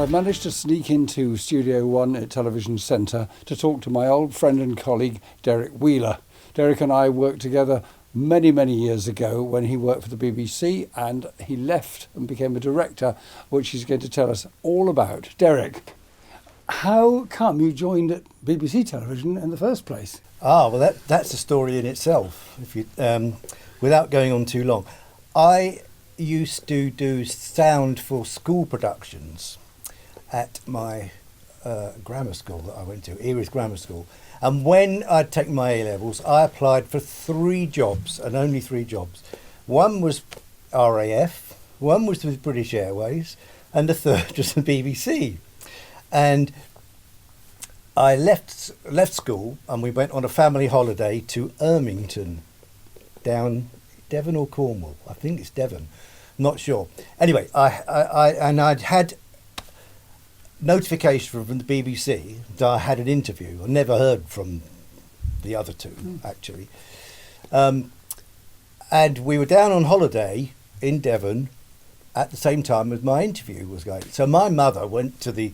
I've managed to sneak into Studio One at Television Centre to talk to my old friend and colleague, Derek Wheeler. Derek and I worked together many, many years ago when he worked for the BBC, and he left and became a director, which he's going to tell us all about. Derek, how come you joined at BBC Television in the first place? Well, that's a story in itself. If you, without going on too long, I used to do sound for school productions at my grammar school that I went to, Erith Grammar School. And when I'd taken my A-levels, I applied for 3 jobs, and only 3 jobs. One was RAF, one was with British Airways, and the third was the BBC. And I left school, and we went on a family holiday to Ermington, down Devon or Cornwall. I think it's Devon, not sure. Anyway, I'd had notification from the BBC that I had an interview. I never heard from the other 2, actually. And we were down on holiday in Devon at the same time as my interview was going. So my mother went to the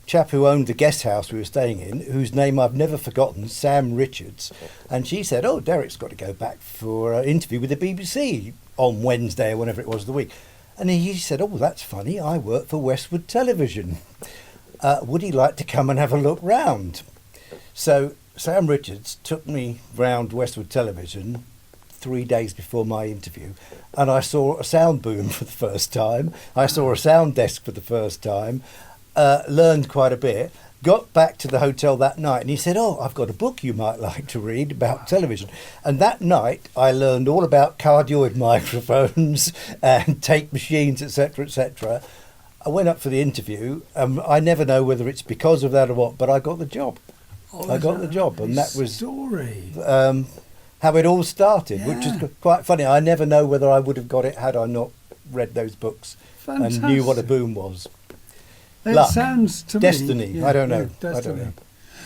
chap who owned the guest house we were staying in, whose name I've never forgotten, Sam Richards, and she said, "Oh, Derek's got to go back for an interview with the BBC on Wednesday or whenever it was of the week." And he said, "Oh, that's funny, I work for Westwood Television. Would he like to come and have a look round?" So Sam Richards took me round Westwood Television 3 days before my interview, and I saw a sound boom for the first time. I saw a sound desk for the first time. Learned quite a bit, got back to the hotel that night, and he said, "Oh, I've got a book you might like to read about television." And that night I learned all about cardioid microphones and tape machines, etc., etc. I went up for the interview. I never know whether it's because of that or what, but I got the job. I got the job, and that was story. How it all started, which is quite funny. I never know whether I would have got it had I not read those books and knew what a boom was. It Luck. Sounds to Destiny. me. I don't know. Destiny. I don't know.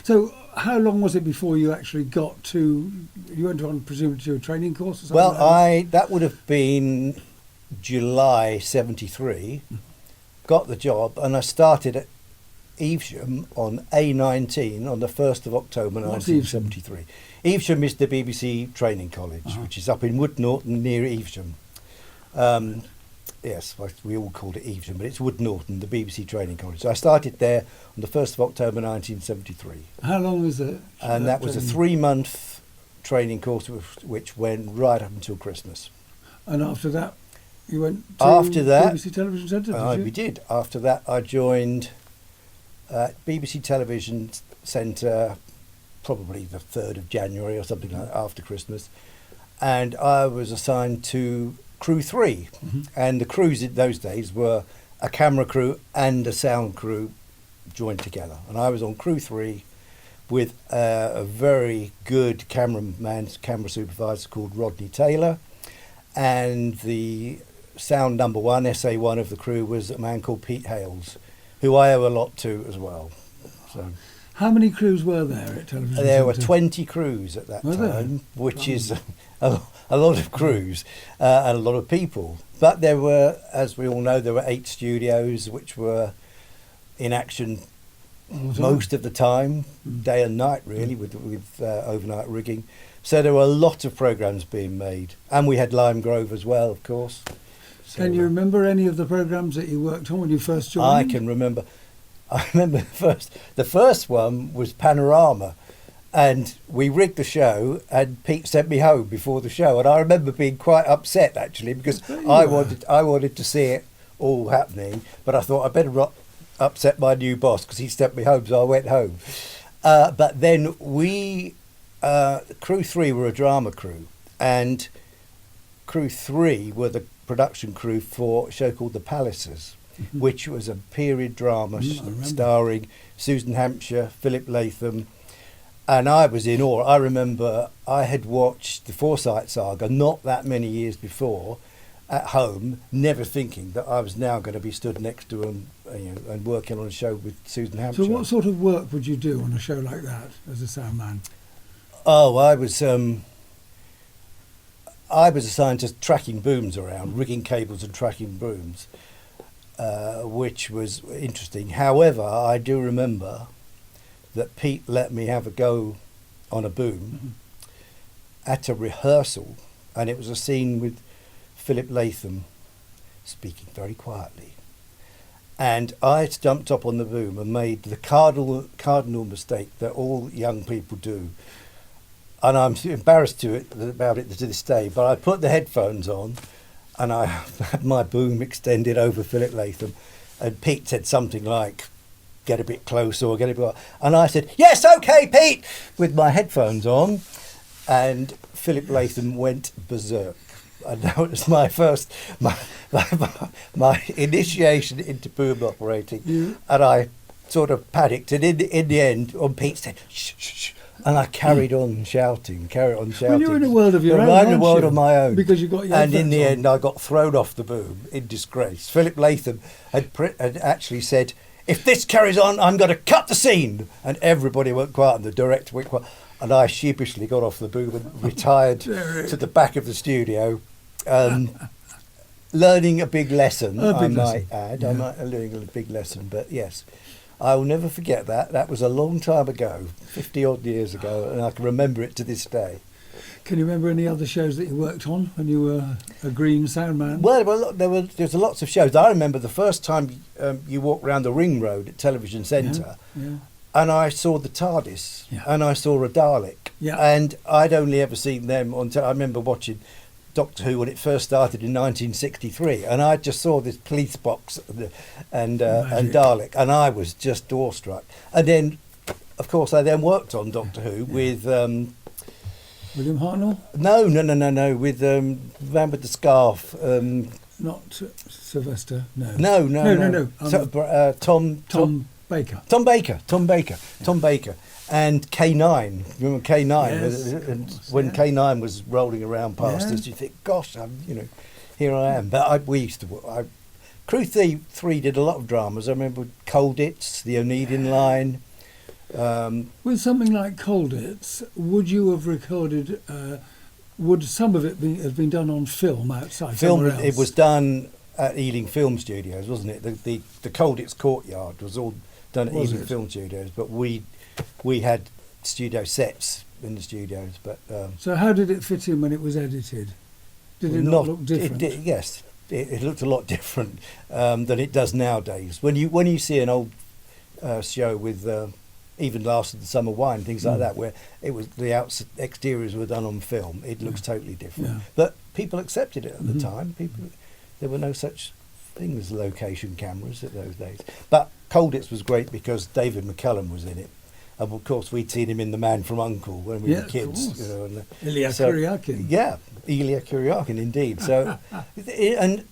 So how long was it before you actually got to, you went on presumably to a training course or something? Well, that would have been July 73, got the job, and I started at Evesham on A19 on the 1st of October 1973. Evesham is the BBC Training College, which is up in Wood Norton near Evesham. Yes, we all called it Evesham, but it's Wood Norton, the BBC Training College. So I started there on the 1st of October 1973. How long was it? And that was a 3-month training course, which went right up until Christmas. And after that, you went to BBC Television Centre, We did. After that, I joined BBC Television Centre probably the 3rd of January or something like that, after Christmas. And I was assigned to Crew 3, and the crews in those days were a camera crew and a sound crew joined together. And I was on Crew 3 with a very good camera supervisor called Rodney Taylor, and the sound number 1, SA1 of the crew was a man called Pete Hales, who I owe a lot to as well. So, how many crews were there at Television There were Centre? 20 crews at that time, which is a lot of crews and a lot of people. But there were, as we all know, there were 8 studios which were in action most of the time, day and night really, with overnight rigging. So there were a lot of programmes being made. And we had Lime Grove as well, of course. So, can you remember any of the programmes that you worked on when you first joined? I can remember. I remember the first one was Panorama, and we rigged the show, and Pete sent me home before the show, and I remember being quite upset actually, because I wanted to see it all happening, but I thought I'd better upset my new boss because he sent me home, so I went home. But then Crew 3 were a drama crew, and Crew 3 were the production crew for a show called The Palaces, which was a period drama starring Susan Hampshire, Philip Latham, and I was in awe. I remember I had watched the Forsyth saga not that many years before at home, never thinking that I was now going to be stood next to him and working on a show with Susan Hampshire. So what sort of work would you do on a show like that as a sound man? Oh, I was assigned to tracking booms around, rigging cables and tracking booms. which was interesting. However, I do remember that Pete let me have a go on a boom at a rehearsal, and it was a scene with Philip Latham speaking very quietly. And I jumped up on the boom and made the cardinal mistake that all young people do. And I'm embarrassed about it to this day, but I put the headphones on and I had my boom extended over Philip Latham, and Pete said something like, "Get a bit closer," or "Get a bit," and I said, "Yes, okay, Pete," with my headphones on, and Philip Latham went berserk. And that was my first, my initiation into boom operating, and I sort of panicked, and in the end, on Pete said, "Shh, shh, shh," and I carried on shouting. Well, you're in a world of your own, I'm in a aren't world you? of my own. Because you got your And in the headphones on. end, I got thrown off the boom in disgrace. Philip Latham had actually said, "If this carries on, I'm going to cut the scene." And everybody went quiet, and the director went quiet. And I sheepishly got off the boom and retired to the back of the studio, learning a big lesson, I might add. Yeah. I might learning a big lesson, but yes. I will never forget that. That was a long time ago, 50-odd years ago, and I can remember it to this day. Can you remember any other shows that you worked on when you were a green sound man? Well, there's lots of shows. I remember the first time you walked around the ring road at Television Centre, Yeah. and I saw the TARDIS, Yeah. and I saw a Dalek, Yeah. and I'd only ever seen them on. I remember watching Doctor Who when it first started in 1963, and I just saw this police box and Dalek, and I was just awestruck. And then, of course, I then worked on Doctor Who with William Hartnell? no, with the man with the scarf. Not Sylvester? No. No. Tom Baker. Tom Baker. And K9. Remember K9? Yes, When K9 was rolling around past us, you think, gosh, here I am. But we used to. Crew 3 did a lot of dramas. I remember Colditz, the Oneidin Line. With something like Colditz, would you have recorded? Would some of it have been done on film outside? Somewhere else? It was done at Ealing Film Studios, wasn't it? The Colditz Courtyard was all done at Ealing Film Studios, but we had studio sets in the studios. But so how did it fit in when it was edited? Did it not look different? Yes, it looked a lot different than it does nowadays. When you see an old show with even Last of the Summer Wine, things like that, where it was the exteriors were done on film, it looks totally different. Yeah. But people accepted it at the time. There were no such thing as location cameras at those days. But Colditz was great because David McCallum was in it. And of course, we'd seen him in The Man from U.N.C.L.E. when we were kids. Ilya Kuryakin. Yeah, Ilya Kuryakin, indeed. So, and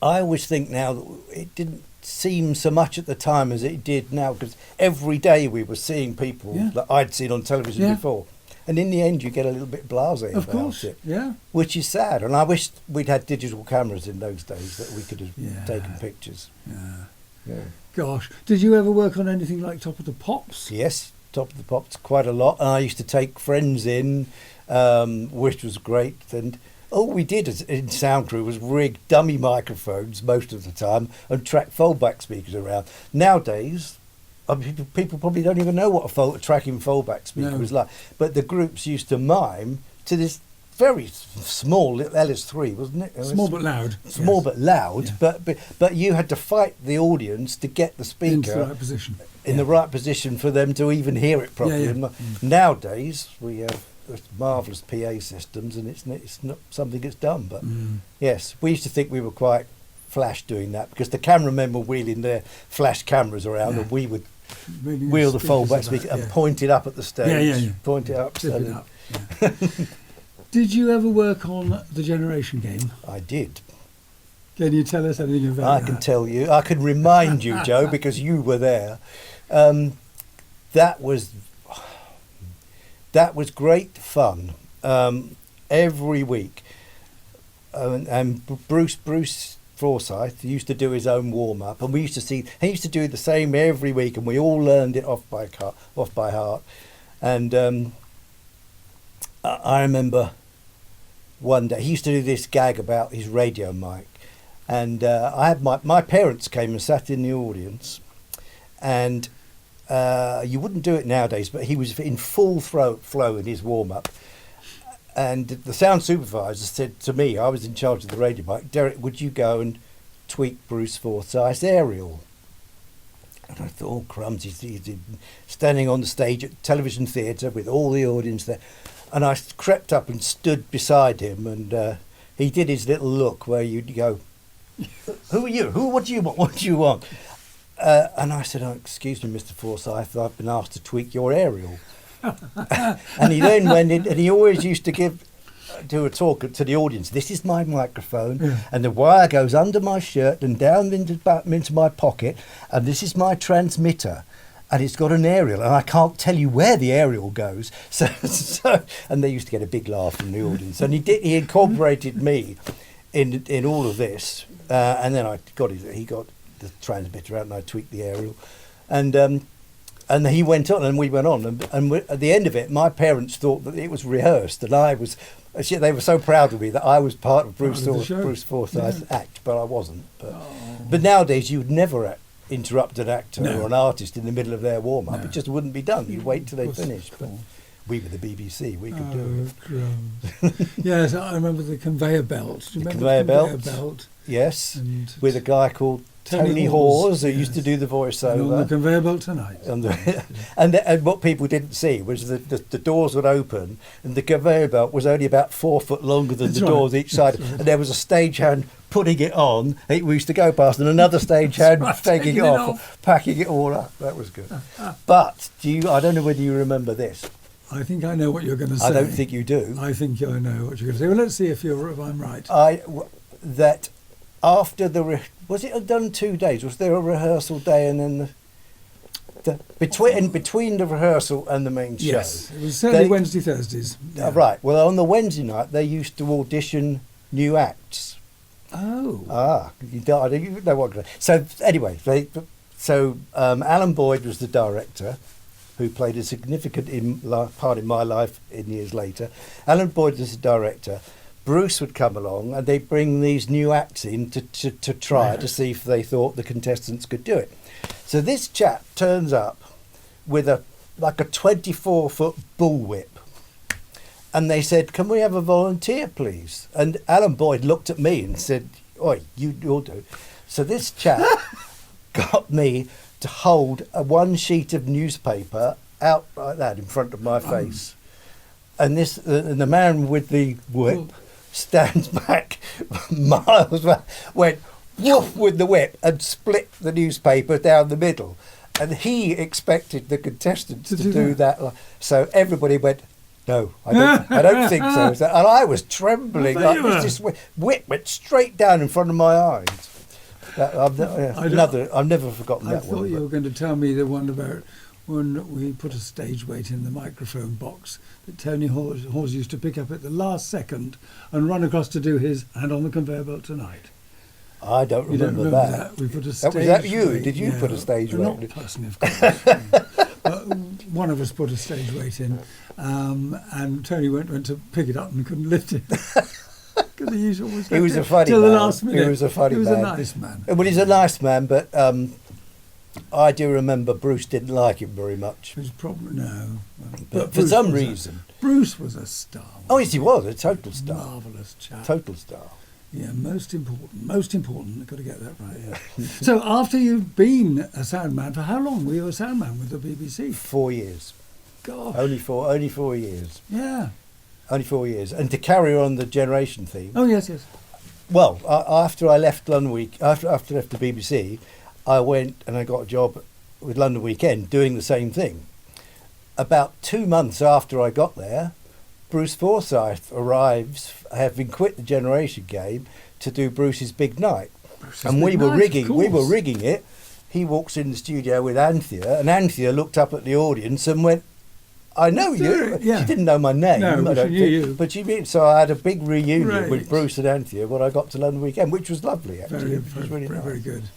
I always think now that it didn't seem so much at the time as it did now, because every day we were seeing people that I'd seen on television before. And in the end, you get a little bit blasé about it. Yeah. Which is sad. And I wish we'd had digital cameras in those days that we could have taken pictures. Yeah. Gosh, did you ever work on anything like Top of the Pops? Yes, Top of the Pops, quite a lot. And I used to take friends in, which was great. And all we did in Sound Crew was rig dummy microphones most of the time and track foldback speakers around. Nowadays, people probably don't even know what a tracking foldback speaker was like. But the groups used to mime to this very small little LS3, wasn't it? Small but loud. Small but loud, but you had to fight the audience to get the speaker into the right position. In the right position for them to even hear it properly. Nowadays, we have marvellous PA systems, and it's not something that's done. But yes, we used to think we were quite flash doing that, because the cameramen were wheeling their flash cameras around, and we would wheel the foldback speaker and point it up at the stage. Point it up. Tip it up. Did you ever work on the Generation Game? I did. Can you tell us anything about that? I can tell you. I can remind you, Joe, because you were there. That was great fun. Every week, and Bruce Forsyth used to do his own warm up, and we used to see. He used to do the same every week, and we all learned it off by heart. And I remember one day he used to do this gag about his radio mic, And I had my parents came and sat in the audience, and you wouldn't do it nowadays, but he was in full flow in his warm-up. And the sound supervisor said to me, I was in charge of the radio mic, Derek, would you go and tweak Bruce Forsyth's aerial? And I thought, oh, crumbs, he's standing on the stage at television theatre with all the audience there. And I crept up and stood beside him, and he did his little look where you'd go, who are you? What do you want? What do you want? And I said, oh, excuse me, Mr. Forsyth, I've been asked to tweak your aerial. And he then went in, and he always used to do a talk to the audience. This is my microphone, and the wire goes under my shirt and down into my pocket, and this is my transmitter, and it's got an aerial, and I can't tell you where the aerial goes. So and they used to get a big laugh from the audience. And he incorporated me in all of this, and then he got the transmitter out, and I tweaked the aerial, and he went on, and we went on, and at the end of it, my parents thought that it was rehearsed, and they were so proud of me that I was part of Bruce Forsyth's act, but I wasn't. But nowadays, you would never interrupt an actor or an artist in the middle of their warm-up. No. It just wouldn't be done. You'd wait till they finished. But we were the BBC. We could do it. Yes, I remember the conveyor belt. Do you remember the conveyor belt? Yes, and with a guy called Tony Hawes, who used to do the voiceover. And on the conveyor belt tonight. And what people didn't see was the doors would open, and the conveyor belt was only about 4 foot longer than doors each side. Right. And there was a stagehand putting it on. We used to go past, and another stagehand taking it off, packing it all up. That was good. But I don't know whether you remember this. I think I know what you're going to say. I don't think you do. I think I know what you're going to say. Well, let's see if I'm right. That after was it done 2 days? Was there a rehearsal day and then between the rehearsal and the main show? Yes, it was certainly Wednesday, Thursdays. Yeah. Right. Well, on the Wednesday night, they used to audition new acts. Oh. You don't know what. So anyway, Alan Boyd was the director, who played a significant part in my life in years later. Alan Boyd was the director. Bruce would come along, and they'd bring these new acts in to try to see if they thought the contestants could do it. So this chap turns up with a 24-foot bullwhip, and they said, "Can we have a volunteer, please?" And Alan Boyd looked at me and said, "Oi, you'll do." So this chap got me to hold one sheet of newspaper out like that in front of my face, and the man with the whip stands back miles, went woof with the whip and split the newspaper down the middle, and he expected the contestants to do that. So everybody went, "No, I don't think so." And I was trembling. This whip went straight down in front of my eyes. I've never forgotten that one. I thought you were going to tell me the one about when we put a stage weight in the microphone box that Tony Hawes used to pick up at the last second and run across to do his "And on the Conveyor Belt Tonight." I don't remember that. We put a stage was that you? weight. Did you put a stage weight? Not personally, of course. But one of us put a stage weight in, and Tony went to pick it up and couldn't lift it. He was a funny till man. The last minute. He was a funny man. He was a nice man. Well, he's a nice man, but I do remember Bruce didn't like him very much. His problem, no. But for some reason. Bruce was a star. Oh, yes, he was, a total star. Marvellous chap. Total star. Yeah, most important. I've got to get that right. Yeah. So after you've been a sound man, for how long were you a sound man with the BBC? 4 years. Gosh. Only 4 years. Yeah. Only 4 years. And to carry on the generation theme. Oh, yes. Well, after I left London after I left the BBC, I went and I got a job with London Weekend doing the same thing. About 2 months after I got there, Bruce Forsyth arrives, having quit the Generation game, to do Bruce's Big Night. We were rigging it. He walks in the studio with Anthea, and Anthea looked up at the audience and went, "I know you." Yeah. She didn't know my name. No, but she knew you. But so I had a big reunion with Bruce and Anthea when I got to London Weekend, which was lovely, actually. It was really nice. Very good.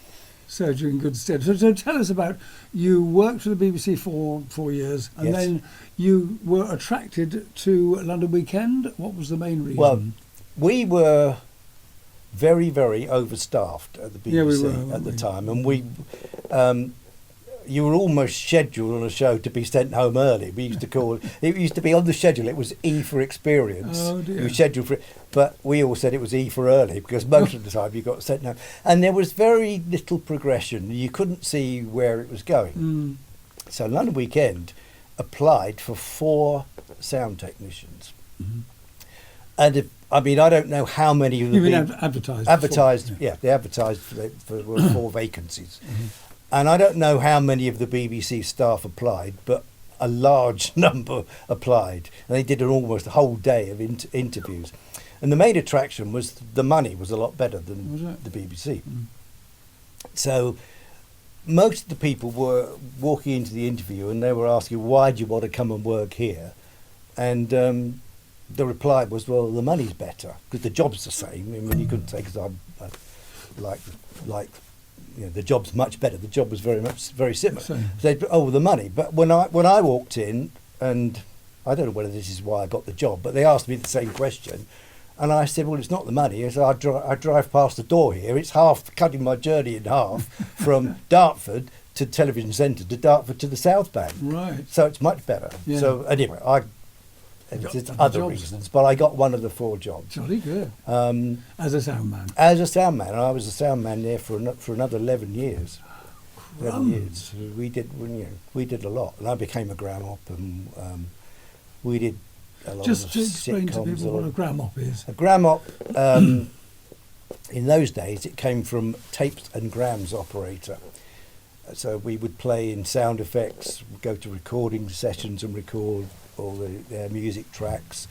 Served you in good stead. So tell us about, you worked for the BBC for 4 years, and then you were attracted to London Weekend. What was the main reason? Well, we were very, very overstaffed at the BBC Yeah, we were, at the we? time, and you were almost scheduled on a show to be sent home early. We used to call it used to be on the schedule. It was E for experience. Oh, dear. You were scheduled for it, but we all said it was E for early because most of the time you got sent home, and there was very little progression. You couldn't see where it was going. Mm. So London Weekend applied for 4 sound technicians, and I don't know how many of the You mean advertised? advertised. before? Yeah, they advertised for 4 vacancies. And I don't know how many of the BBC staff applied, but a large number applied. And they did almost a whole day of interviews. And the main attraction was the money was a lot better than the BBC. So most of the people were walking into the interview and they were asking, why do you want to come and work here? And the reply was, well, the money's better because the job's the same. I mean, you couldn't say because I like the job's much better. The job was very similar. They'd, the money. But when I walked in, and I don't know whether this is why I got the job, but they asked me the same question, and I said, well, it's not the money. I said, I drive past the door here. It's cutting my journey in half from Dartford to Television Centre to Dartford to the South Bank. Right. So it's much better. Yeah. So anyway, there's other reasons, but I got one of the 4 jobs. Jolly good. As a sound man. As a sound man, and I was a sound man there for another 11 years. 11 years. We did a lot, and I became a gram op, and we did a lot Just of to explain to sitcoms. people what a gram op is. A gram op, in those days, it came from tapes and grams operator. So we would play in sound effects, go to recording sessions and record all their music tracks,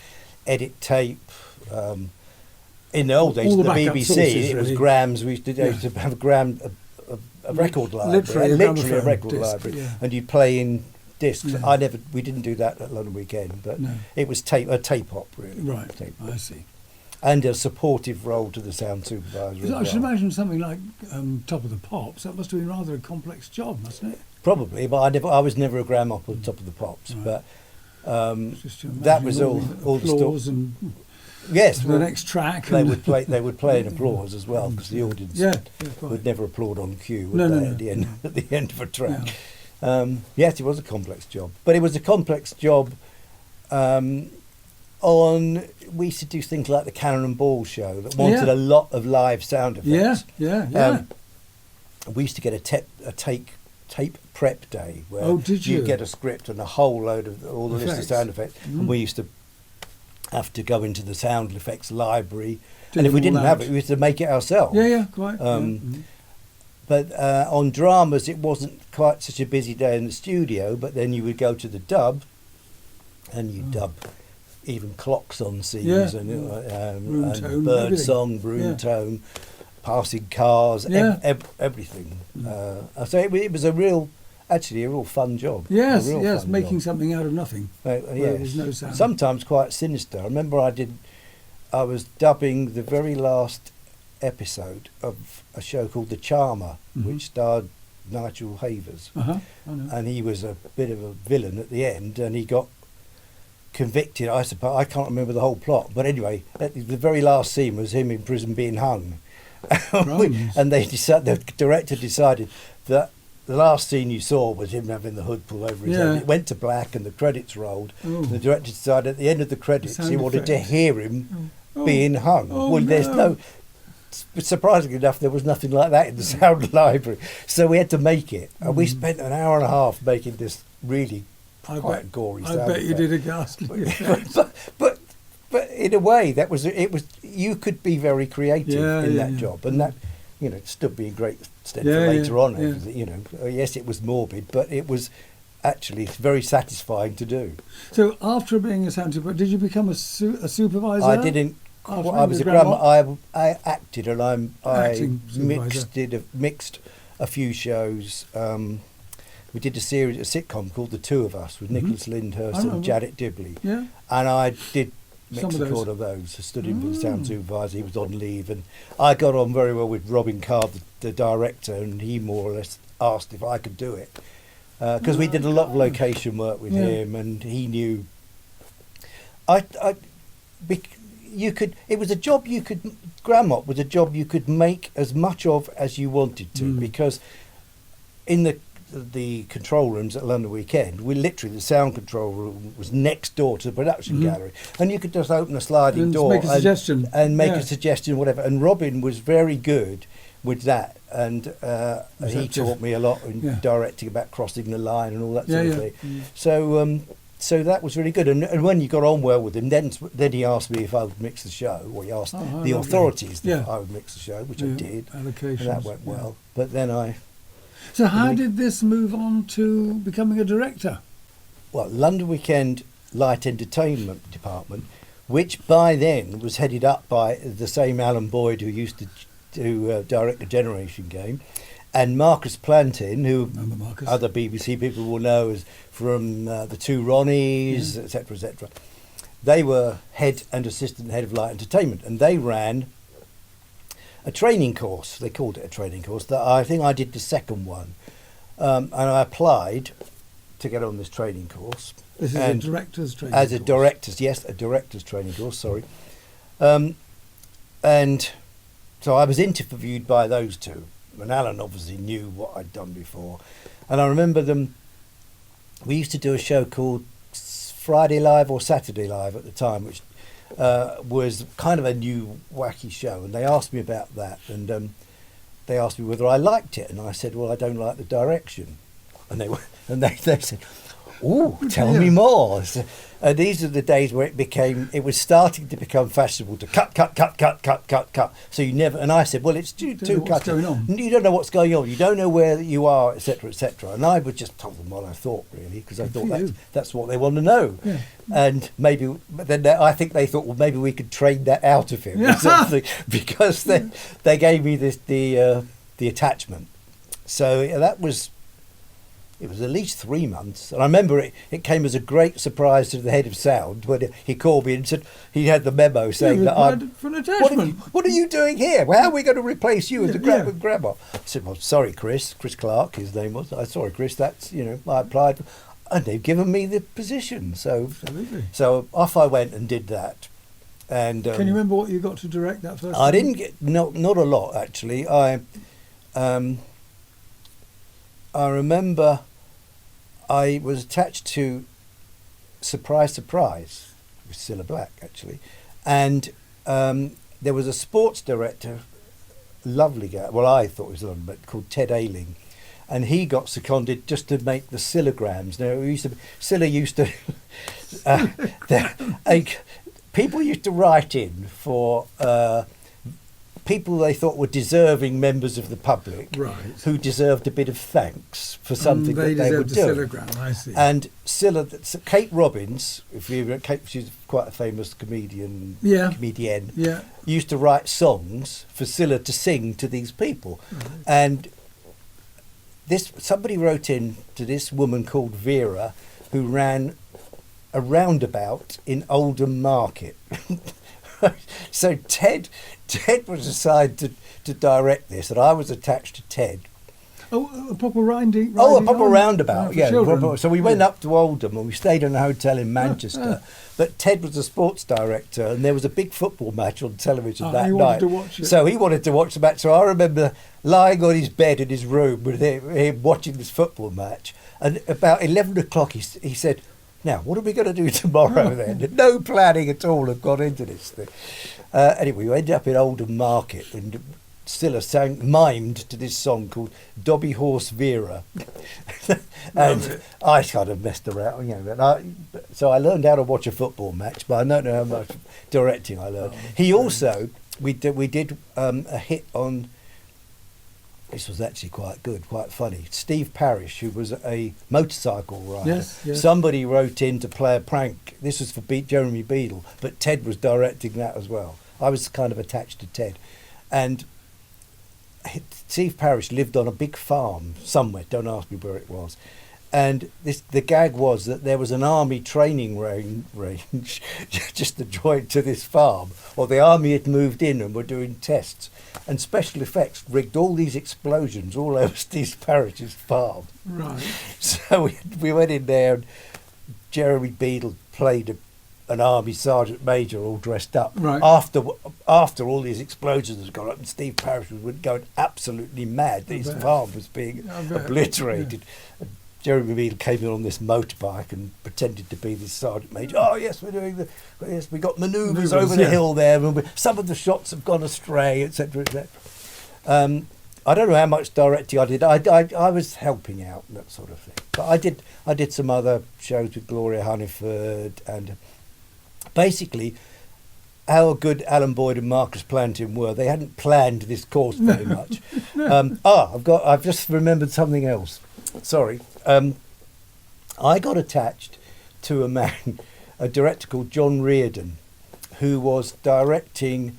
edit tape. In the old days, All the the backup BBC, sources, it was really. grams. We used to have a record library, Literally a literally a gramophone record disc, library, yeah. and you'd play in discs. Yeah. We didn't do that at London Weekend, but No. it was a tape op really. Right. Tape op. I see. And a supportive role to the sound supervisor. I as should well. imagine something like Top of the Pops. That must have been rather a complex job, mustn't it? Probably, but I was never a gram op on Top of the Pops. Right. But Just to that was imagine all the applause stuff. and Yes, the well, next track. they and- would play in applause as well because the audience Yeah, quite. would never applaud on cue would No, they, no, at the no, end no. at the end of a track. Yes, it was a complex job, but it was a complex job. We used to do things like the Cannon and Ball show that wanted Yeah. a lot of live sound effects. Yeah. We used to get a tape prep day where Oh, did you? get a script and a whole load of all the list of Effects. sound effects, and we used to have to go into the sound effects library, Do and if we them all didn't have out. it, we used to make it ourselves. Yeah, quite. But on dramas, it wasn't quite such a busy day in the studio. But then you would go to the dub, and you dub even clocks on scenes, Yeah. Room and tone, bird everything. song, room Yeah. tone, passing cars, Yeah. everything. So it was a real fun job. Yes, A real yes, fun making job. something out of nothing. where there was no sound. Sometimes quite sinister. I remember I was dubbing the very last episode of a show called The Charmer, which starred Nigel Havers, I know. and he was a bit of a villain at the end, and he got convicted. I suppose I can't remember the whole plot, but anyway, the very last scene was him in prison being hung, Crumbs. and the director decided that the last scene you saw was him having the hood pulled over his Yeah. head. It went to black and the credits rolled. Oh. The director decided at the end of the credits sound he wanted to effect. hear him Oh. being hung. Oh, Well, there's no. Surprisingly enough, there was nothing like that in the sound library, so we had to make it, and we spent an hour and a half making this really quite gory I sound bet you effect. did a ghastly effect. but in a way, it was you could be very creative in that yeah. job, and that it stood me in great stead Yeah, for later yeah, on. yeah. Yes, it was morbid, but it was actually very satisfying to do. So after being a sound supervisor, did you become a supervisor? I didn't. After I was a being a grammar. I acted, and I Acting supervisor. mixed a few shows. We did a sitcom called The Two of Us with Nicholas Lyndhurst I and remember. Janet Dibley, Yeah. and I did mix Some of a those. couple of those. I stood in for the sound supervisor. He was on leave, and I got on very well with Robin Carr, the director, and he more or less asked if I could do it because we did a lot of location work with Yeah. him, and he knew. you could. It was a job you could. Gram op was a job you could make as much of as you wanted to, because in the control rooms at London Weekend, the sound control room was next door to the production gallery, and you could just open a sliding door make a suggestion and make a suggestion, whatever. And Robin was very good with that, and he taught me a lot in directing about crossing the line and all that sort of thing. So that was really good, and when you got on well with him, then he asked me if I would mix the show, or he asked the authorities if I would mix the show, which I did, and that went well. But then So how did this move on to becoming a director? Well, London Weekend Light Entertainment Department, which by then was headed up by the same Alan Boyd who used to direct the Generation Game, and Marcus Plantin, who other BBC people will know as from the Two Ronnies, etc., etc. They were head and assistant head of Light Entertainment, and they ran a training course. They called it a training course. That I think I did the second one, and I applied to get on this training course. This is a director's training course. A director's training course. Sorry, and so I was interviewed by those two. And Alan obviously knew what I'd done before. And I remember we used to do a show called Friday Live or Saturday Live at the time, which was kind of a new wacky show. And they asked me about that. And they asked me whether I liked it. And I said, well, I don't like the direction. And they said, "Ooh, tell me more." And these are the days where it was starting to become fashionable to cut. So you never, and I said, well, it's too cut. You don't know what's going on. You don't know where you are, etc., etc. And I would just tell them what I thought, really, because I thought that's what they want to know. Yeah. And maybe, but then I think they thought, well, maybe we could trade that out of him or something, because they gave me the attachment. So that was. It was at least 3 months. And I remember it came as a great surprise to the head of sound when he called me and said he had the memo saying that what are you doing here? Well, how are we going to replace you as a grabber? I said, well, sorry, Chris Clark, his name was. Sorry, Chris, that's, I applied. And they've given me the position. So off I went and did that. And can you remember what you got to direct that first time? I didn't get, not a lot, actually. I remember I was attached to Surprise with Cilla Black, actually, and there was a sports director, lovely guy. Well, I thought he was lovely, but called Ted Ayling, and he got seconded just to make the Cillograms. Now, Cilla used to people used to write in for. People they thought were deserving members of the public, who deserved a bit of thanks for something that they were doing. I see. And Kate Robbins, she's quite a famous comedian, used to write songs for Cilla to sing to these people. And somebody wrote in to this woman called Vera, who ran a roundabout in Oldham Market. So Ted was assigned to direct this, and I was attached to Ted. Oh, a proper riding a proper roundabout, So we went up to Oldham and we stayed in a hotel in Manchester. But Ted was the sports director, and there was a big football match on television that night. Wanted to watch it. So he wanted to watch the match. So I remember lying on his bed in his room with him watching this football match. And about 11 o'clock he said, "Now, what are we going to do tomorrow then?" No planning at all had gone into this thing. Anyway, we ended up in Oldham Market, and Cilla mimed to this song called Dobby Horse Vera. And I kind of messed around, so I learned how to watch a football match, but I don't know how much directing I learned. He also, we did a hit on. This was actually quite good, quite funny. Steve Parrish, who was a motorcycle rider. Yes. Somebody wrote in to play a prank. This was for Jeremy Beadle, but Ted was directing that as well. I was kind of attached to Ted. And Steve Parrish lived on a big farm somewhere, don't ask me where it was. And the gag was that there was an army training range just adjoining to this farm, or the army had moved in and were doing tests. And special effects rigged all these explosions all over Steve Parrish's farm. Right. So we went in there, and Jeremy Beadle played an army sergeant major all dressed up. Right. After all these explosions had gone up, and Steve Parish was going absolutely mad. His farm was being obliterated. Yeah. Jeremy Beadle came in on this motorbike and pretended to be this sergeant major. Oh yes, yes, we got manoeuvres over the hill there. And some of the shots have gone astray, etc., etc. I don't know how much directing I did. I was helping out, that sort of thing. But I did some other shows with Gloria Hunniford, and basically how good Alan Boyd and Marcus Plantin were. They hadn't planned this course very much. I've just remembered something else. Sorry. I got attached to a director called John Reardon, who was directing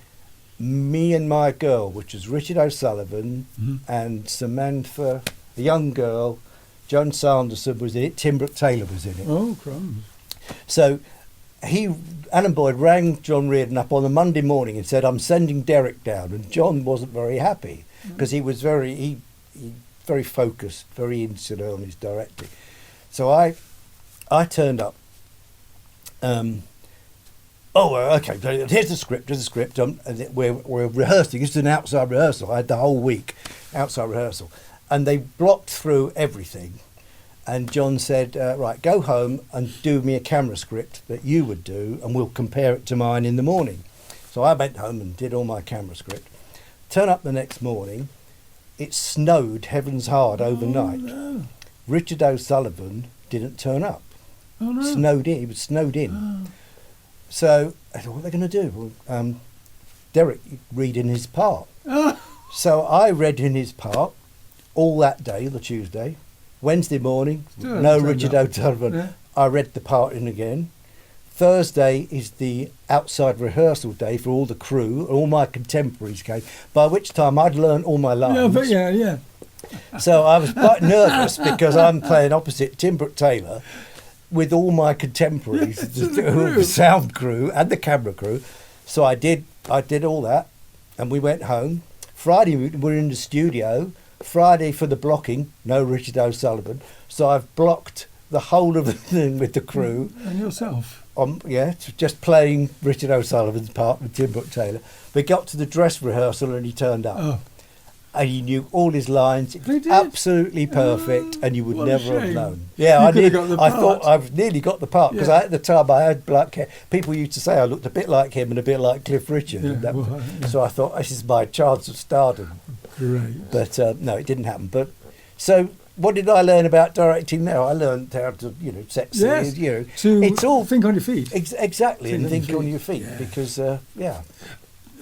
Me and My Girl, which was Richard O'Sullivan and Samantha, a young girl. Joan Sanderson was in it. Tim Brooke Taylor was in it. Oh, crumbs. So Alan Boyd rang John Reardon up on a Monday morning and said, I'm sending Derek down. And John wasn't very happy because he was very focused, very insular on his directing. So I turned up. Okay, here's the script. We're rehearsing. This is an outside rehearsal. I had the whole week outside rehearsal. And they blocked through everything. And John said, right, go home and do me a camera script that you would do, and we'll compare it to mine in the morning. So I went home and did all my camera script. Turn up the next morning. It snowed heavens hard overnight. No. Richard O'Sullivan didn't turn up. Oh, no. He was snowed in. Oh. So I thought, what are they going to do? Derek read in his part. Oh. So I read in his part all that day, the Tuesday. Wednesday morning, no Richard O'Sullivan. Yeah. I read the part in again. Thursday is the outside rehearsal day for all the crew. All my contemporaries came, by which time I'd learned all my lines. Yeah. So I was quite nervous because I'm playing opposite Tim Brooke Taylor with all my contemporaries, the sound crew and the camera crew. So I did all that, and we went home. Friday we were in the studio. Friday for the blocking, no Richard O'Sullivan. So I've blocked the whole of the thing with the crew. And yourself? Just playing Richard O'Sullivan's part with Tim Brooke Taylor. We got to the dress rehearsal and he turned up. Oh. And he knew all his lines. It was absolutely perfect, and you would never have known. Yeah, I thought I've nearly got the part, because at the time I had black hair. People used to say I looked a bit like him and a bit like Cliff Richard. Yeah, So I thought, this is my chance of stardom. Great. But no, it didn't happen. But so what did I learn about directing now? I learned how to, set scenes, it's all think on your feet. Exactly, and think on your feet, because,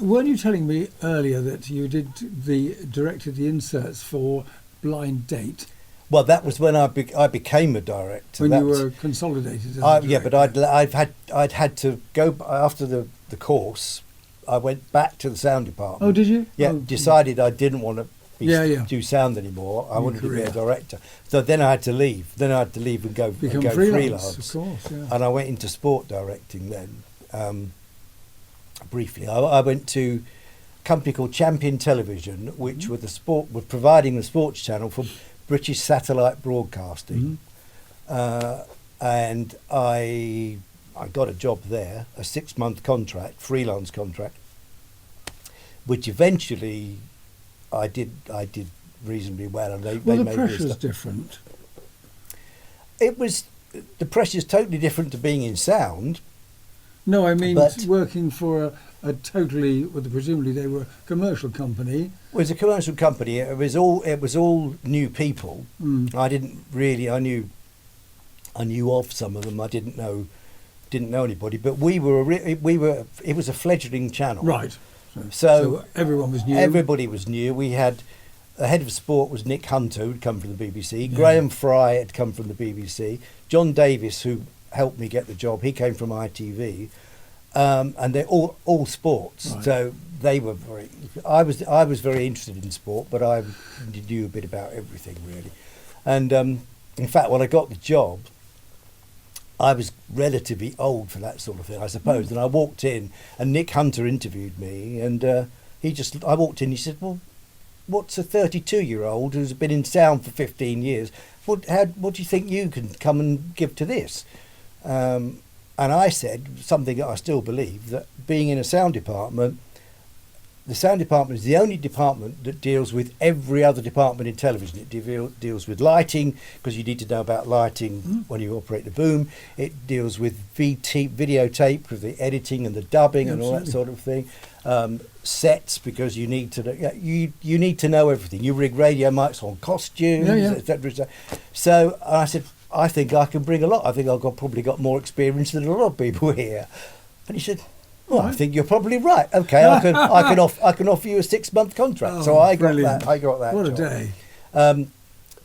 Weren't you telling me earlier that you directed the inserts for Blind Date? Well, that was when I became a director. When you were consolidated. But I'd had to go after the course. I went back to the sound department. Oh, did you? Yeah, decided I didn't want to do sound anymore. I wanted to be a director. So then I had to leave. Then I had to leave and go freelance. Of course, yeah. And I went into sport directing then. Briefly, I went to a company called Champion Television, which were providing the sports channel for British satellite broadcasting, and I got a job there, a 6-month contract, freelance contract, which eventually I did reasonably well, and they made the pressure's different. The pressure's totally different to being in sound. No, I mean working for a totally, presumably they were a commercial company. It was a commercial company. It was all new people. I knew of some of them. I didn't know anybody. But it was a fledgling channel. Right. So everyone was new. Everybody was new. We had the head of sport was Nick Hunter, who'd come from the BBC. Yeah. Graham Fry had come from the BBC. John Davis, who helped me get the job, he came from ITV, and they're all sports. Right. So they were I was very interested in sport, but I knew a bit about everything really. And in fact, when I got the job, I was relatively old for that sort of thing, I suppose. And I walked in, and Nick Hunter interviewed me, and I walked in. He said, "Well, what's a 32-year-old who's been in sound for 15 years? What do you think you can come and give to this?" And I said something that I still believe, that being in a sound department, the sound department is the only department that deals with every other department in television. It deals with lighting, because you need to know about lighting when you operate the boom. It deals with videotape, with the editing and the dubbing and all that sort of thing. Sets, because you need to you need to know everything. You rig radio mics on costumes, etc. So I said, I think I can bring a lot. I think I've probably got more experience than a lot of people here. And he said, well, I think you're probably right. Okay, I can offer you a 6-month contract. So I got that. What job. A day!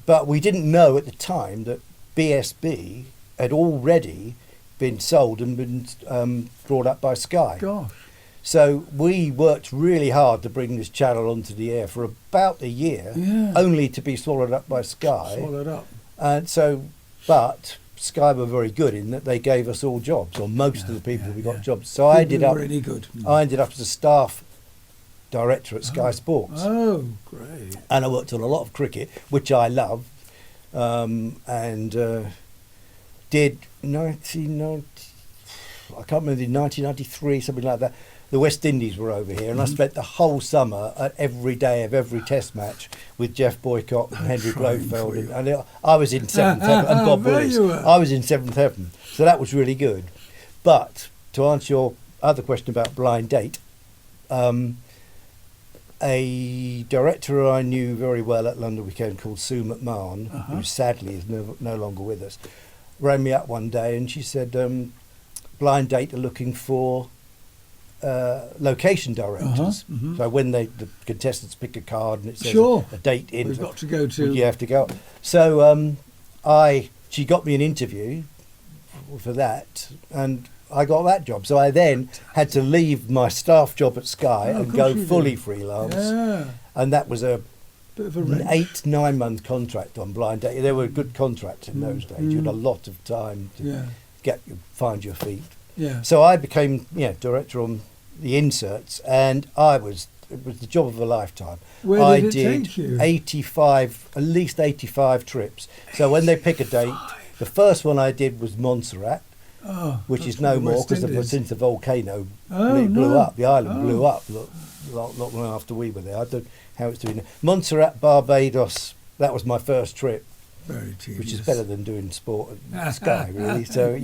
But we didn't know at the time that BSB had already been sold and been brought up by Sky. Gosh. So we worked really hard to bring this channel onto the air for about a year, only to be swallowed up by Sky. Swallowed up. And so, but Sky were very good in that they gave us all jobs, or most of the people we got jobs. So I ended up really good. I ended up as a staff director at Sky Sports. Oh, great! And I worked on a lot of cricket, which I loved, and did 1990. I can't remember, 1993, something like that. The West Indies were over here, and I spent the whole summer at every day of every Test match with Jeff Boycott and Henry Blofeld, and I was in 7th heaven, and Bob Willis. I was in 7th heaven, so that was really good. But to answer your other question about Blind Date, a director I knew very well at London Weekend called Sue McMahon, who sadly is no longer with us, rang me up one day and she said, Blind Date are looking for location directors. So when the contestants pick a card and it says a date in, we've got to go to. You have to go. So she got me an interview for that, and I got that job. So I then had to leave my staff job at Sky and go fully freelance. And that was an 8-9 month contract on Blind Date. There were good contracts in those days. You had a lot of time to find your feet. So I became director on the inserts, and it was the job of a lifetime. Where did it take you? 85, at least 85 trips. So when they pick a date, the first one I did was Montserrat, which is no more because since the volcano blew up, the island blew up not long after we were there. I don't know how it's doing. Montserrat, Barbados, that was my first trip. Very tedious. Which is better than doing sport at Sky, really. So,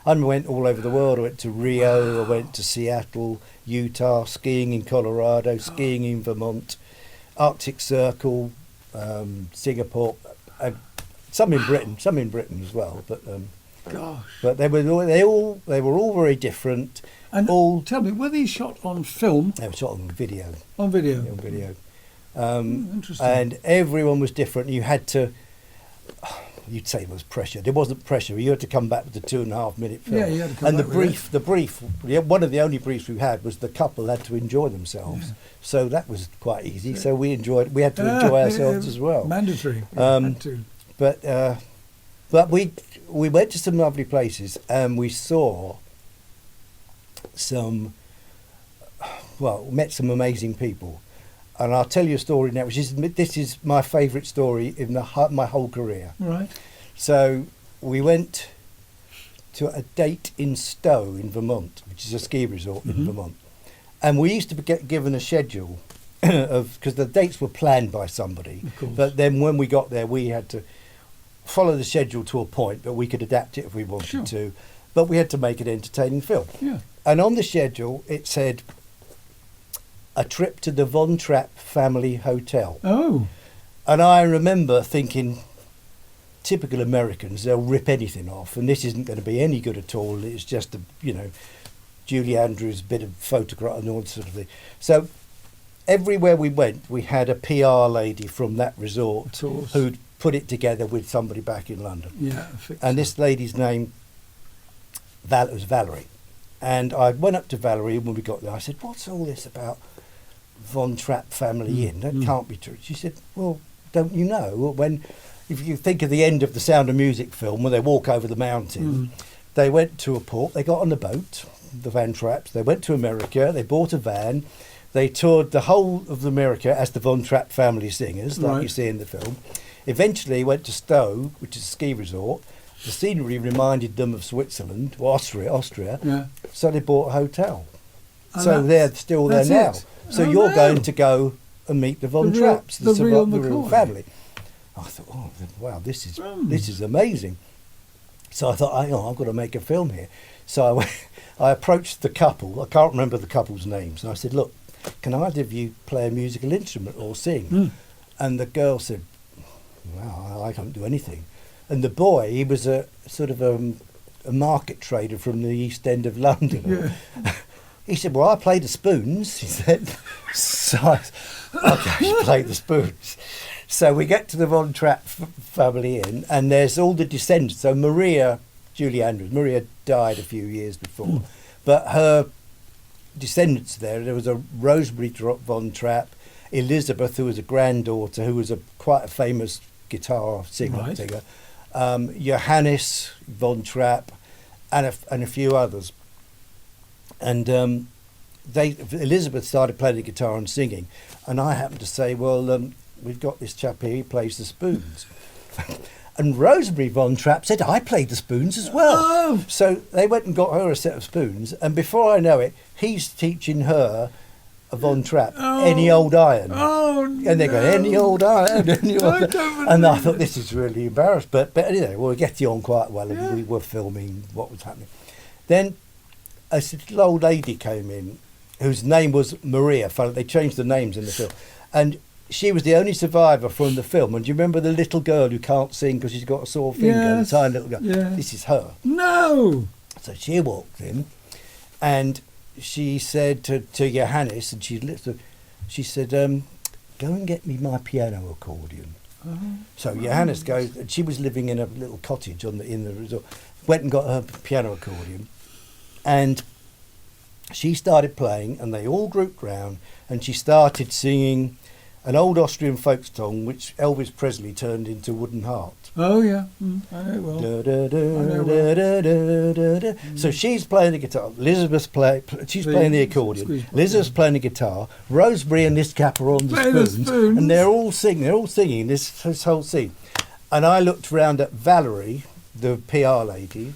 I went all over the world. I went to Rio, I went to Seattle, Utah, skiing in Colorado, skiing in Vermont, Arctic Circle, Singapore, some in Britain as well. But but they were all very different. And tell me, were these shot on film? They were shot on video. On video. On video. Interesting. And everyone was different. You had to. You'd say there was pressure. There wasn't pressure. You had to come back with the 2.5 minute film. Yeah, you had to come and back the brief. One of the only briefs we had was the couple had to enjoy themselves. So that was quite easy. So we had to enjoy ourselves as well. Mandatory. But we went to some lovely places and we saw met some amazing people. And I'll tell you a story now, this is my favourite story in my whole career. Right. So we went to a date in Stowe in Vermont, which is a ski resort in Vermont. And we used to get given a schedule because the dates were planned by somebody. But then when we got there, we had to follow the schedule to a point, but we could adapt it if we wanted to. But we had to make an entertaining film. Yeah. And on the schedule, it said, a trip to the Von Trapp family hotel. Oh. And I remember thinking, typical Americans, they'll rip anything off, and this isn't going to be any good at all. It's just Julie Andrews, bit of photograph and all sort of thing. So everywhere we went, we had a PR lady from that resort who'd put it together with somebody back in London. Yeah. And this lady's name was Valerie. And I went up to Valerie when we got there. I said, what's all this about Von Trapp family inn? That can't be true. She said, well, don't you know? If you think of the end of the Sound of Music film, when they walk over the mountain, they went to a port, they got on a boat, the Van Trapps, they went to America, they bought a van, they toured the whole of America as the Von Trapp family singers, like you see in the film. Eventually went to Stowe, which is a ski resort, the scenery reminded them of Switzerland, or Austria. Yeah. So they bought a hotel. And So they're still there now. it. So Oh, you're no. going to go and meet the Von The real- Trapps, the real real McCoy. family. I thought, oh wow, this is amazing. So I thought, I've got to make a film here. So I approached the couple. I can't remember the couple's names, and I said, look, can either of you play a musical instrument or sing? And the girl said, well, I can't do anything. And the boy, he was a sort of a market trader from the East End of London. Yeah. He said, well, I play the spoons, he said. So I play the spoons. So we get to the Von Trapp family inn, and there's all the descendants. So Julie Andrews, Maria died a few years before, but her descendants there was a Rosemary Von Trapp, Elizabeth, who was a granddaughter, who was quite a famous guitar singer, Johannes Von Trapp, and a few others. And Elizabeth started playing the guitar and singing, and I happened to say, well, we've got this chap here, he plays the spoons. And Rosemary Von Trapp said, I played the spoons as well. Oh. So they went and got her a set of spoons, and before I know it, he's teaching her a Von Trapp, Any Old Iron. Oh, and they go, Any Old Iron, Any Old Iron. And I thought, this is really embarrassing. But anyway, we were getting on quite well, and we were filming what was happening. Then a little old lady came in, whose name was Maria. They changed the names in the film. And she was the only survivor from the film. And do you remember the little girl who can't sing because she's got a sore finger? Yes, The tiny little girl. yeah. This is her. No. So she walked in, and she said to Johannes, and she said, go and get me my piano accordion. So Johannes goes, and she was living in a little cottage in the resort, went and got her piano accordion, and she started playing, and they all grouped round, and she started singing an old Austrian folk song which Elvis Presley turned into Wooden Heart. Oh, yeah. I know well. So she's playing the guitar. Elizabeth's playing the accordion. Elizabeth's playing the guitar. Rosemary and this cap are on the spoons, and they're all singing this whole scene. And I looked round at Valerie, the PR lady,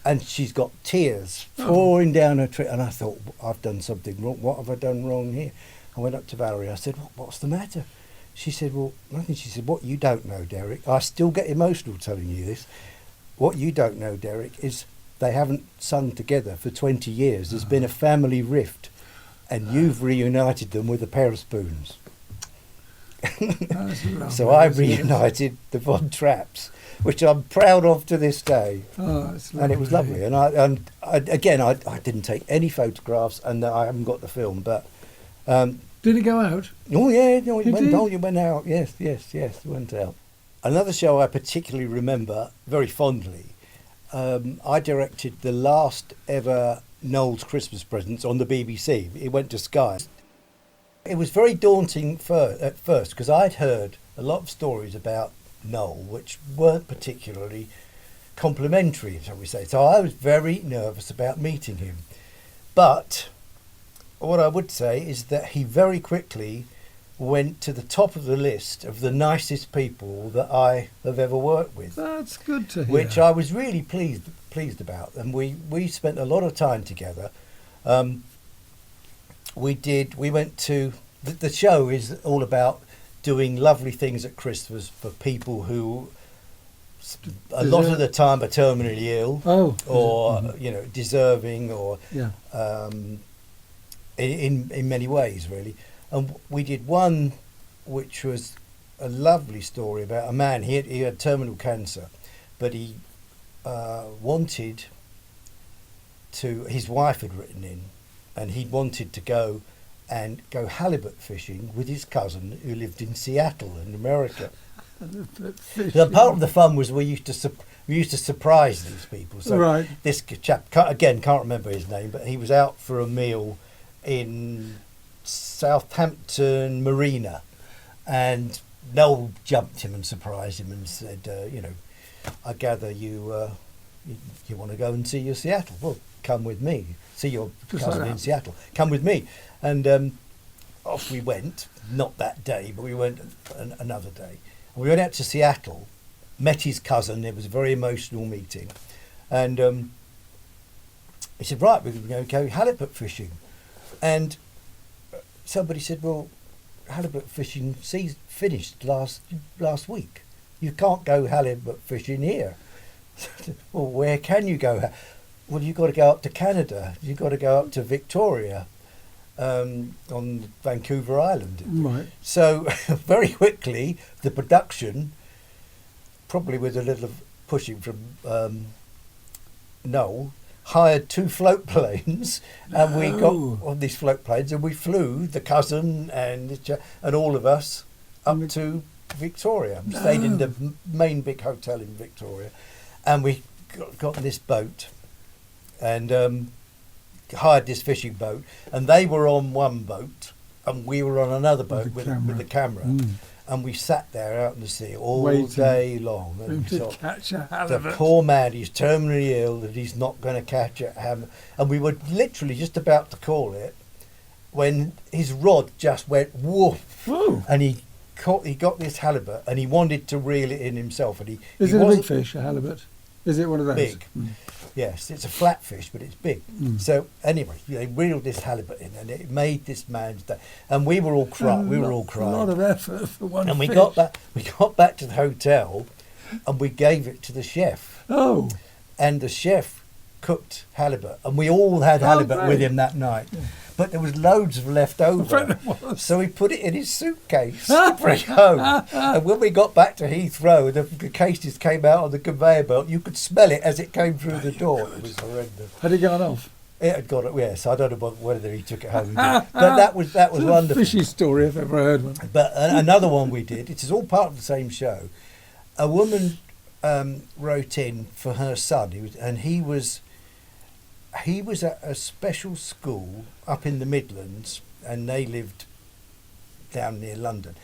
and she's got tears pouring down her tree. And I thought, I've done something wrong. What have I done wrong here? I went up to Valerie. I said, what's the matter? She said, well, nothing. She said, what you don't know, Derek, I still get emotional telling you this. What you don't know, Derek, is they haven't sung together for 20 years. There's been a family rift, and you've reunited them with a pair of spoons. So I reunited the Von Trapps, which I'm proud of to this day. And it was lovely. And I didn't take any photographs, and I haven't got the film, but... did it go out? Oh yeah, no, it went out. Yes, it went out. Another show I particularly remember very fondly. I directed the last ever Noel's Christmas Presents on the BBC. It went to Sky. It was very daunting at first because I'd heard a lot of stories about Noel which weren't particularly complimentary, shall we say. So I was very nervous about meeting him. But what I would say is that he very quickly went to the top of the list of the nicest people that I have ever worked with. That's good to hear. Which I was really pleased about. And we spent a lot of time together. We went to... The show is all about doing lovely things at Christmas for people who a lot of the time are terminally ill. Or, deserving or... Yeah. In many ways, really. And we did one which was a lovely story about a man. He had terminal cancer, but he wanted to... His wife had written in, and he wanted to go halibut fishing with his cousin who lived in Seattle in America. The part of the fun was we used to surprise these people. So this chap, again, can't remember his name, but he was out for a meal in Southampton Marina, and Noel jumped him and surprised him and said, I gather you want to go and see your Seattle. Well, come with me. See your cousin in Seattle. Come with me. And off we went. Not that day, but we went another day. And we went out to Seattle, met his cousin. It was a very emotional meeting. And he said, right, we're going to go halibut fishing. And somebody said, well, halibut fishing finished last week. You can't go halibut fishing here. Well, where can you go? Well, you've got to go up to Canada. You've got to go up to Victoria on Vancouver Island. Right. So very quickly, the production, probably with a little pushing from Noel, hired 2 float planes, and we got on these float planes, and we flew the cousin and all of us up to Victoria. We stayed in the main big hotel in Victoria, and we got this boat and hired this fishing boat, and they were on one boat and we were on another boat with the camera. And we sat there out in the sea all day long. And to catch a halibut. The poor man, he's terminally ill, that he's not going to catch it. And we were literally just about to call it when his rod just went woof. Whoa. And he got this halibut, and he wanted to reel it in himself. And Is it a big fish, a halibut? Is it one of those? Big. Yes, it's a flat fish, but it's big. So anyway, they reeled this halibut in, and it made this man's day. And we were all crying. We were all crying. A lot of effort for one and fish. we got back to the hotel, and we gave it to the chef. Oh. And the chef cooked halibut, and we all had halibut with him that night. Yeah. But there was loads of left over, so he put it in his suitcase to bring home. And when we got back to Heathrow, and the cases came out on the conveyor belt, you could smell it as it came through the door. It was horrendous. Had it gone off? It had got it. Yes, I don't know whether he took it home, but that was wonderful. Fishy story if I've ever heard one. But another one we did. It is all part of the same show. A woman wrote in for her son. He was at a special school up in the Midlands, and they lived down near London.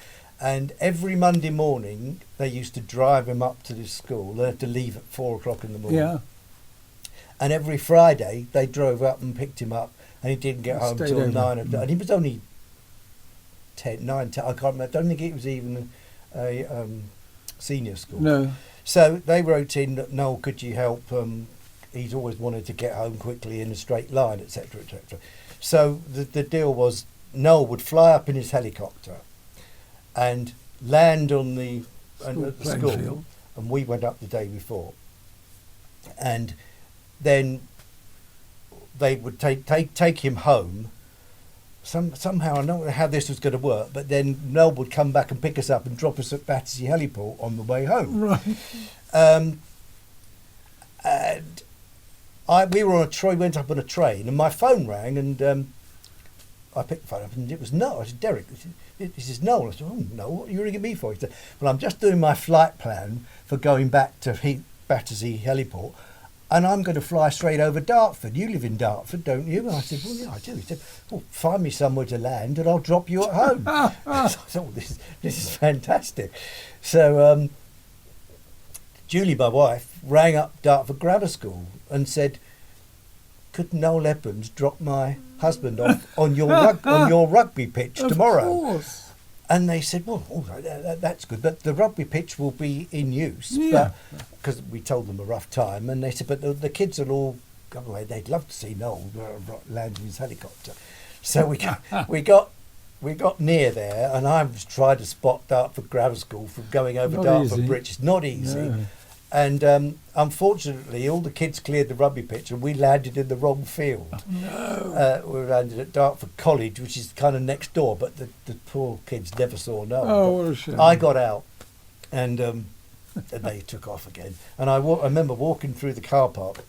And every Monday morning, they used to drive him up to this school. They had to leave at 4 o'clock in the morning. Yeah. And every Friday, they drove up and picked him up, and he didn't get home till 9 o'clock. And he was only 9, 10, I can't remember. I don't think it was even a senior school. No. So they wrote in, Noel, could you help? He's always wanted to get home quickly in a straight line, etc., etc. So the deal was Noel would fly up in his helicopter and land on the school field. And we went up the day before. And then they would take him home. Somehow, I don't know how this was going to work, but then Noel would come back and pick us up and drop us at Battersea Heliport on the way home. Right. And we were on went up on a train, and my phone rang, and I picked the phone up, and it was Noel. I said, Derek, this is Noel. I said, oh, Noel, what are you ringing me for? He said, well, I'm just doing my flight plan for going back to Battersea Heliport, and I'm going to fly straight over Dartford. You live in Dartford, don't you? And I said, well, yeah, I do. He said, well, find me somewhere to land, and I'll drop you at home. So I thought, oh, this is fantastic. So Julie, my wife, rang up Dartford Grammar School and said, could Noel Edmonds drop my husband off on your rugby pitch tomorrow? Of course. And they said, well, all right, that's good, but the rugby pitch will be in use. Because we told them a rough time, and they said, but the kids will all go away. They'd love to see Noel land in his helicopter. So we got near there, and I was trying to spot Dartford Grammar School from going over Dartford Bridge. It's not easy. No. And unfortunately, all the kids cleared the rugby pitch, and we landed in the wrong field. Oh, no. We landed at Dartford College, which is kind of next door, but the poor kids never saw Noel. Oh, what a shame. I got out, and they took off again. And I remember walking through the car park,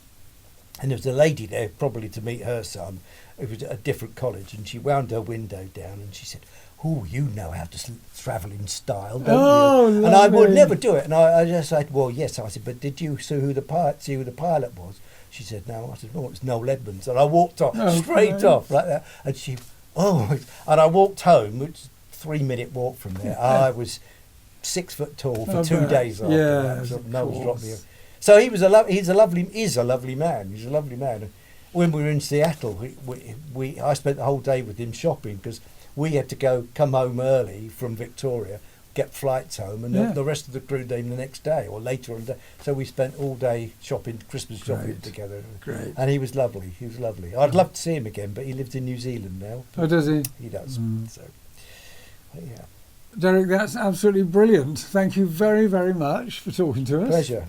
and there was a lady there, probably to meet her son. It was at a different college, and she wound her window down, and she said, oh, you know how to travel in style, don't you? And I would never do it. And I just said, well, yes. I said, but did you see who the pilot was? She said, no. I said, oh, it's Noel Edmonds. And I walked off, straight off, like that. And she, and I walked home, which is a 3-minute walk from there. I was 6 foot tall for 2 days after that. So Noel's dropped me. So he's a lovely man. He's a lovely man. When we were in Seattle, I spent the whole day with him shopping, because we had to come home early from Victoria, get flights home, and Yeah. the rest of the crew came the next day or later on the day. So we spent all day shopping, Christmas shopping Great. together. Great. And he was lovely. He was lovely. I'd love to see him again, but he lives in New Zealand now. Oh, does he? He does. Mm. So, but yeah. Derek, that's absolutely brilliant. Thank you very, very much for talking to us. Pleasure.